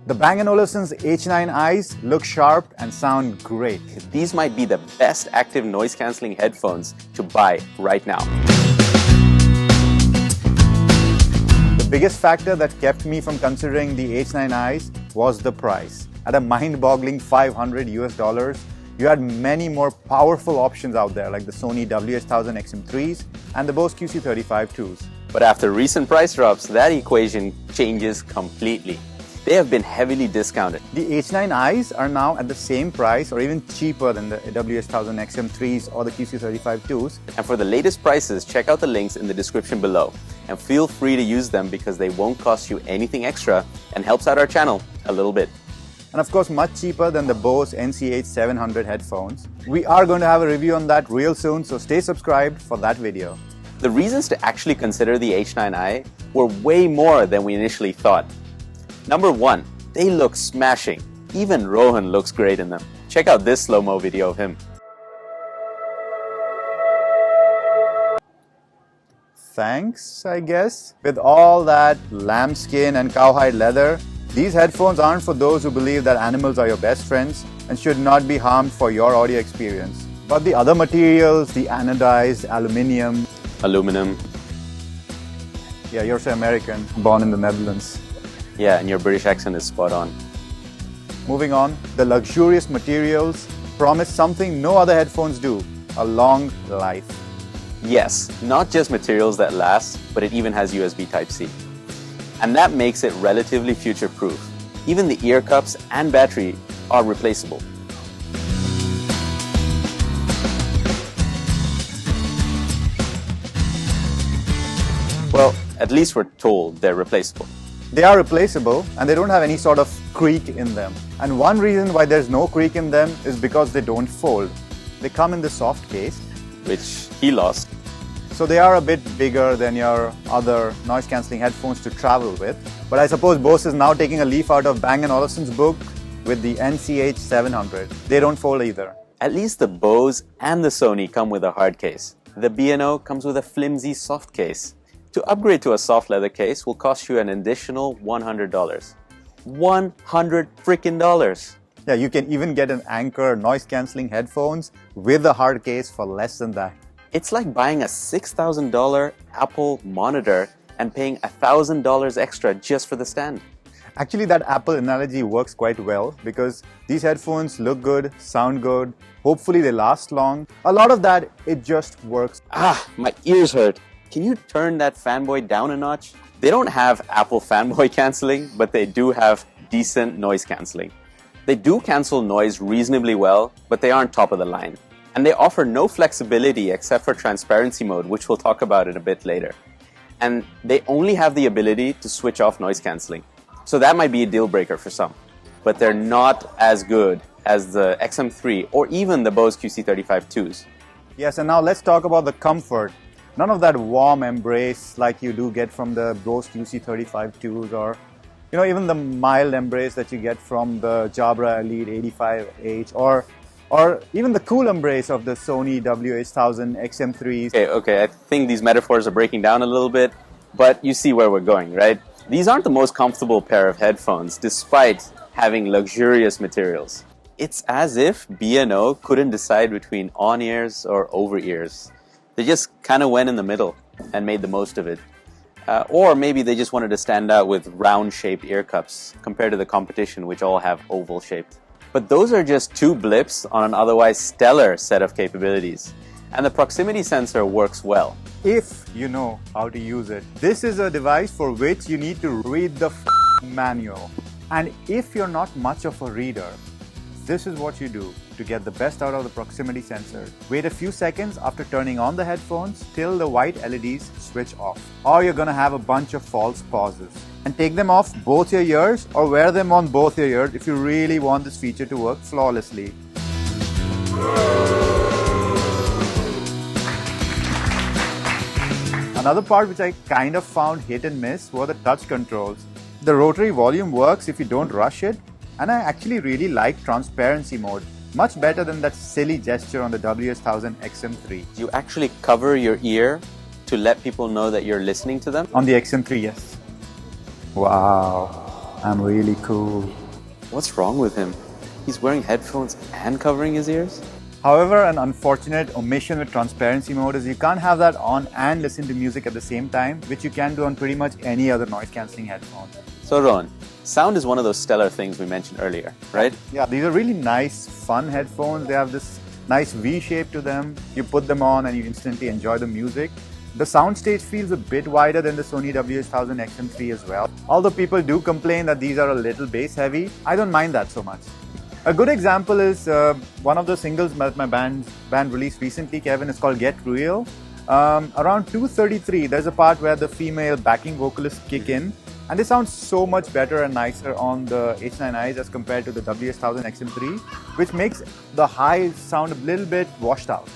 The Bang Olufsen's H9i's look sharp and sound great. These might be the best active noise cancelling headphones to buy right now. The biggest factor that kept me from considering the H9i's was the price. At a mind-boggling $500 US, you had many more powerful options out there like the Sony WH-1000 XM3s and the Bose QC35-2s. But after recent price drops, that equation changes completely. They have been heavily discounted. The H9i's are now at the same price or even cheaper than the WH-1000 XM3s or the QC35-2s. And for the latest prices, check out the links in the description below. And feel free to use them because they won't cost you anything extra and helps out our channel a little bit. And of course, much cheaper than the Bose NCH700 headphones. We are going to have a review on that real soon, so stay subscribed for that video. The reasons to actually consider the H9i were way more than we initially thought. Number one, they look smashing. Even Rohan looks great in them. Check out this slow-mo video of him. Thanks, I guess. With all that lambskin and cowhide leather, these headphones aren't for those who believe that animals are your best friends and should not be harmed for your audio experience. But the other materials, the anodized aluminum. Yeah, you're so American, born in the Netherlands. Yeah, and your British accent is spot on. Moving on, the luxurious materials promise something no other headphones do, a long life. Yes, not just materials that last, but it even has USB Type-C. And that makes it relatively future-proof. Even the ear cups and battery are replaceable. Well, at least we're told they're replaceable. They are replaceable and they don't have any sort of creak in them. And one reason why there's no creak in them is because they don't fold. They come in the soft case, which he lost. So they are a bit bigger than your other noise cancelling headphones to travel with. But I suppose Bose is now taking a leaf out of Bang & Olufsen's book with the NCH700. They don't fold either. At least the Bose and the Sony come with a hard case. The B&O comes with a flimsy soft case. To upgrade to a soft leather case will cost you an additional $100. $100 freaking dollars! Yeah, you can even get an Anker noise cancelling headphones with a hard case for less than that. It's like buying a $6,000 Apple monitor and paying $1,000 extra just for the stand. Actually, that Apple analogy works quite well because these headphones look good, sound good, hopefully they last long. A lot of that, it just works. Ah, my ears hurt. Can you turn that fanboy down a notch? They don't have Apple fanboy cancelling, but they do have decent noise cancelling. They do cancel noise reasonably well, but they aren't top of the line. And they offer no flexibility except for transparency mode, which we'll talk about in a bit later. And they only have the ability to switch off noise cancelling. So that might be a deal breaker for some. But they're not as good as the XM3 or even the Bose QC35-2s. Yes, and now let's talk about the comfort. None of that warm embrace like you do get from the Bose QC35-2s or even the mild embrace that you get from the Jabra Elite 85H or even the cool embrace of the Sony WH-1000 XM3s. Okay, I think these metaphors are breaking down a little bit, but you see where we're going, right? These aren't the most comfortable pair of headphones, despite having luxurious materials. It's as if B&O couldn't decide between on-ears or over-ears. They just kind of went in the middle and made the most of it. Or maybe they just wanted to stand out with round-shaped ear cups compared to the competition, which all have oval-shaped. But those are just two blips on an otherwise stellar set of capabilities. And the proximity sensor works well. If you know how to use it. This is a device for which you need to read the manual. And if you're not much of a reader, this is what you do to get the best out of the proximity sensor. Wait a few seconds after turning on the headphones till the white LEDs switch off. Or you're gonna have a bunch of false pauses. And take them off both your ears or wear them on both your ears if you really want this feature to work flawlessly. Another part which I kind of found hit and miss were the touch controls. The rotary volume works if you don't rush it, and I actually really like transparency mode. Much better than that silly gesture on the WH-1000 XM3. You actually cover your ear to let people know that you're listening to them? On the XM3, yes. Wow. I'm really cool. What's wrong with him? He's wearing headphones and covering his ears? However, an unfortunate omission with transparency mode is you can't have that on and listen to music at the same time, which you can do on pretty much any other noise cancelling headphone. So Rohan, sound is one of those stellar things we mentioned earlier, right? Yeah, these are really nice, fun headphones. They have this nice V shape to them. You put them on and you instantly enjoy the music. The soundstage feels a bit wider than the Sony WH-1000 XM3 as well. Although people do complain that these are a little bass heavy, I don't mind that so much. A good example is one of the singles that my band released recently, Kevin, is called Get Real. Around 2:33, there's a part where the female backing vocalists kick in, and they sound so much better and nicer on the H9i's as compared to the WH-1000 XM3, which makes the high sound a little bit washed out.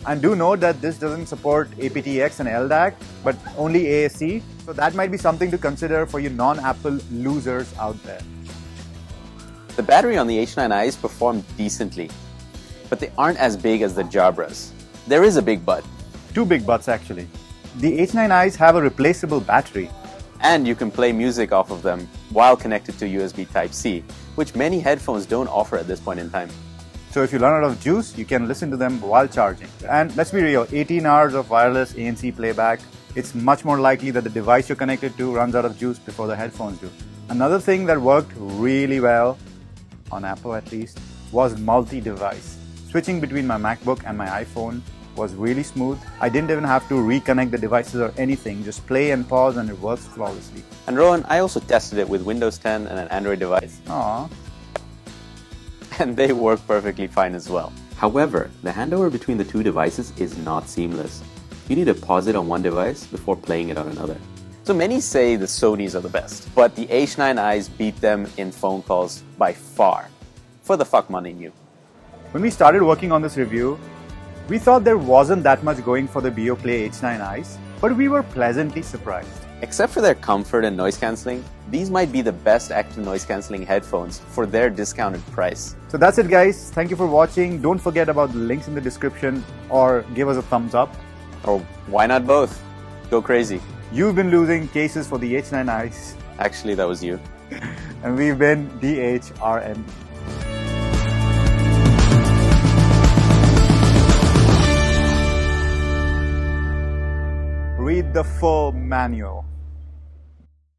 And do note that this doesn't support aptX and LDAC, but only ASC, so that might be something to consider for you non-Apple losers out there. The battery on the H9i's perform decently, but they aren't as big as the Jabras. There is a big but. Two big buts actually. The H9i's have a replaceable battery. And you can play music off of them while connected to USB Type-C, which many headphones don't offer at this point in time. So if you run out of juice, you can listen to them while charging. And let's be real, 18 hours of wireless ANC playback, it's much more likely that the device you're connected to runs out of juice before the headphones do. Another thing that worked really well, on Apple at least, was multi-device. Switching between my MacBook and my iPhone was really smooth. I didn't even have to reconnect the devices or anything, just play and pause and it works flawlessly. And Rohan, I also tested it with Windows 10 and an Android device. Aww. And they work perfectly fine as well. However, the handover between the two devices is not seamless. You need to pause it on one device before playing it on another. So many say the Sonys are the best, but the H9i's beat them in phone calls by far. For the fuck money new. When we started working on this review, we thought there wasn't that much going for the BeoPlay H9i's, but we were pleasantly surprised. Except for their comfort and noise cancelling, these might be the best active noise cancelling headphones for their discounted price. So that's it guys, thank you for watching. Don't forget about the links in the description or give us a thumbs up. Or why not both? Go crazy. You've been losing cases for the H9i's. Actually, that was you. And we've been DHRME. Read the full manual.